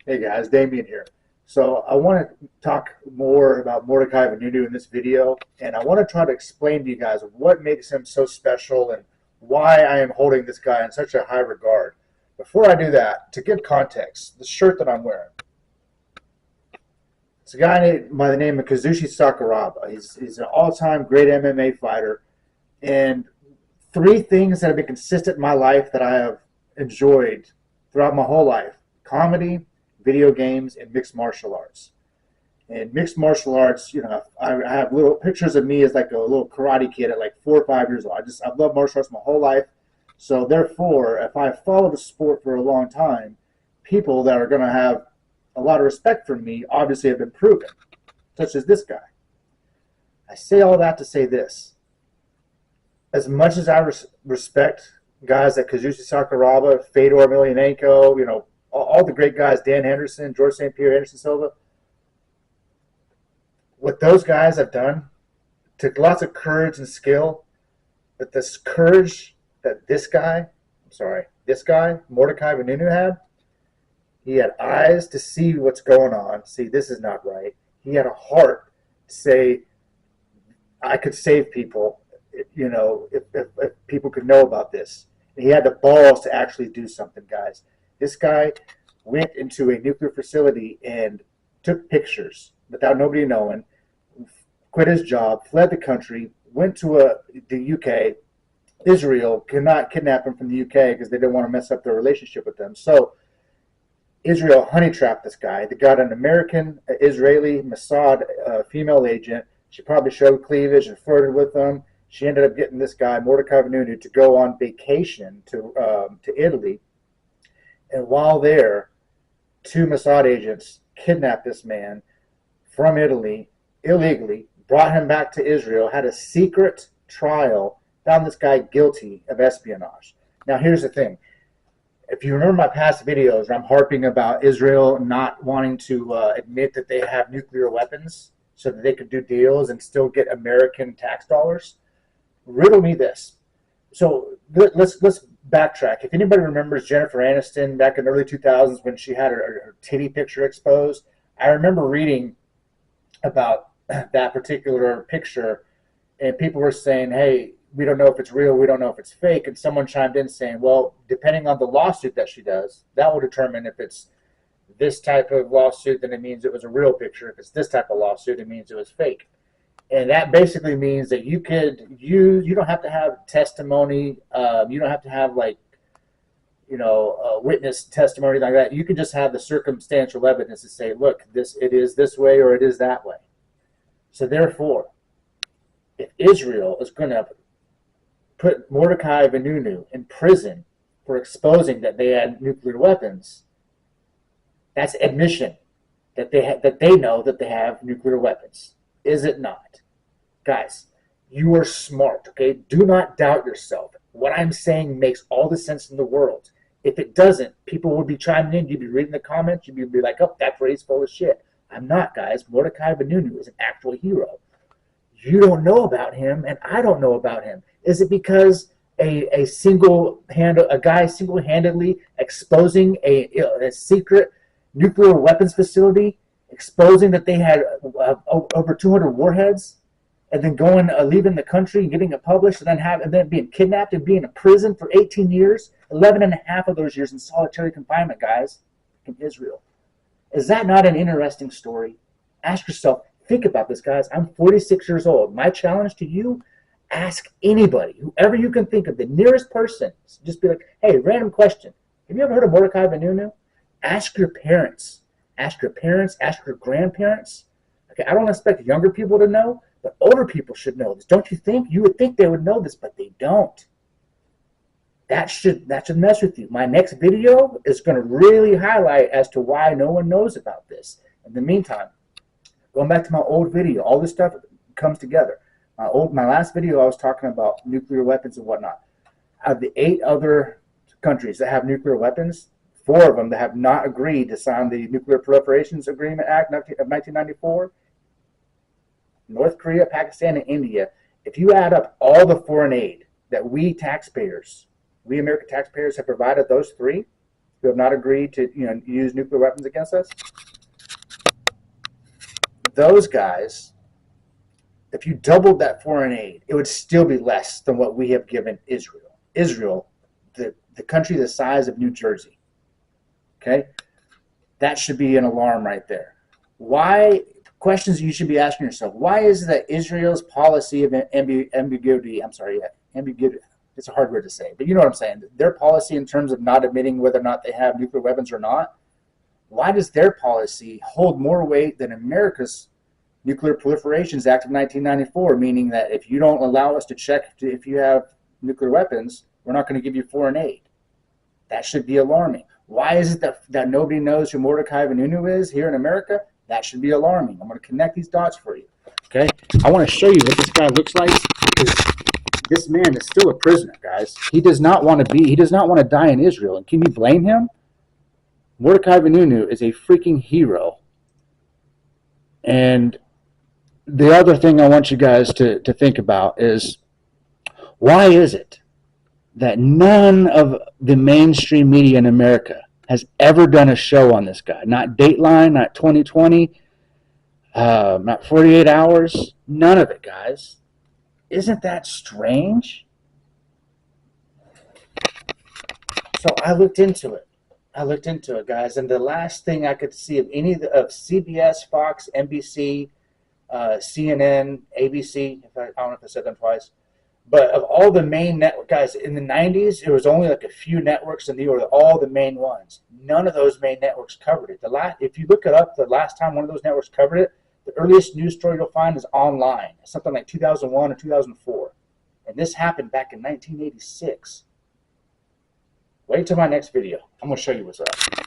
Hey guys, Damien here. So I want to talk more about Mordechai Vanunu in this video, and I want to try to explain to you guys what makes him so special and why I am holding this guy in such a high regard. Before I do that, to give context, the shirt that I'm wearing, it's a guy by the name of Kazushi Sakuraba. He's an all-time great MMA fighter, and three things that have been consistent in my life that I have enjoyed throughout my whole life: comedy, video games, and mixed martial arts. And mixed martial arts, I have little pictures of me as like a little karate kid at like 4 or 5 years old. I've loved martial arts my whole life. So therefore, if I followed the sport for a long time, people that are going to have a lot of respect for me obviously have been proven, such as this guy. I say all that to say this: as much as I respect guys like Kazushi Sakuraba, Fedor Emelianenko, all the great guys, Dan Henderson, George St. Pierre, Anderson Silva, what those guys have done took lots of courage and skill. But this courage that this guy, Mordechai Vanunu, had, he had eyes to see what's going on, see this is not right. He had a heart to say, I could save people, if people could know about this. And he had the balls to actually do something, guys. This guy went into a nuclear facility and took pictures without nobody knowing, quit his job, fled the country, went to the UK. Israel could not kidnap him from the UK because they didn't want to mess up their relationship with them. So Israel honey trapped this guy. They got an American Israeli Mossad female agent. She probably showed cleavage and flirted with them. She ended up getting this guy, Mordechai Vanunu, to go on vacation to Italy. And while there, two Mossad agents kidnapped this man from Italy illegally, brought him back to Israel, had a secret trial, found this guy guilty of espionage. Now, here's the thing. If you remember my past videos where I'm harping about Israel not wanting to admit that they have nuclear weapons so that they could do deals and still get American tax dollars, riddle me this. So let's backtrack. If anybody remembers Jennifer Aniston back in the early 2000s when she had her titty picture exposed, I remember reading about that particular picture, and people were saying, hey, we don't know if it's real, we don't know if it's fake, and someone chimed in saying, well, depending on the lawsuit that she does, that will determine if it's this type of lawsuit, then it means it was a real picture. If it's this type of lawsuit, it means it was fake. And that basically means that you don't have to have testimony, you don't have to have witness testimony like that. You can just have the circumstantial evidence to say, look, it is this way or it is that way. So therefore, if Israel is going to put Mordechai Vanunu in prison for exposing that they had nuclear weapons, that's admission that they know that they have nuclear weapons. Is it not? Guys, you are smart, okay? Do not doubt yourself. What I'm saying makes all the sense in the world. If it doesn't, people would be chiming in. You'd be reading the comments. You'd be like, oh, that's where he's full of shit. I'm not, guys. Mordechai Vanunu is an actual hero. You don't know about him, and I don't know about him. Is it because a guy single-handedly exposing a secret nuclear weapons facility, exposing that they had over 200 warheads, and then leaving the country and getting it published, and then being kidnapped and being in prison for 18 years, 11 and a half of those years in solitary confinement, guys, in Israel? Is that not an interesting story? Ask yourself, think about this, guys. I'm 46 years old. My challenge to you, ask anybody, whoever you can think of, the nearest person. Just be like, hey, random question. Have you ever heard of Mordechai Vanunu? Ask your parents. Ask your parents. Ask your grandparents. Okay, I don't expect younger people to know, but older people should know this. Don't you think? You would think they would know this, but they don't. That should mess with you. My next video is going to really highlight as to why no one knows about this. In the meantime, going back to my old video, all this stuff comes together. My last video, I was talking about nuclear weapons and whatnot. Out of the 8 other countries that have nuclear weapons, 4 of them that have not agreed to sign the Nuclear Proliferations Agreement Act of 1994, North Korea, Pakistan, and India. If you add up all the foreign aid that we American taxpayers have provided those 3, who have not agreed to use nuclear weapons against us, those guys, if you doubled that foreign aid, it would still be less than what we have given Israel. Israel, the country the size of New Jersey. Okay? That should be an alarm right there. Why? Questions you should be asking yourself. Why is it that Israel's policy of ambiguity, it's a hard word to say, but you know what I'm saying. Their policy in terms of not admitting whether or not they have nuclear weapons or not, why does their policy hold more weight than America's Nuclear Proliferations Act of 1994, meaning that if you don't allow us to check if you have nuclear weapons, we're not going to give you foreign aid? That should be alarming. Why is it that nobody knows who Mordechai Vanunu is here in America? That should be alarming. I'm going to connect these dots for you. Okay? I want to show you what this guy looks like. This man is still a prisoner, guys. He does not want to die in Israel. And can you blame him? Mordechai Vanunu is a freaking hero. And the other thing I want you guys to think about is, why is it that none of the mainstream media in America has ever done a show on this guy? Not Dateline, not 2020, not 48 Hours, none of it, guys. Isn't that strange? So I looked into it, guys, and the last thing I could see of any of CBS, Fox, NBC, CNN, ABC, I don't know if I said them twice, but of all the main network guys in the 90s, it was only like a few networks, and they were all the main ones. None of those main networks covered it. If you look it up, the last time one of those networks covered it, the earliest news story you'll find is online, something like 2001 or 2004, and this happened back in 1986. Wait till my next video. I'm going to show you what's up.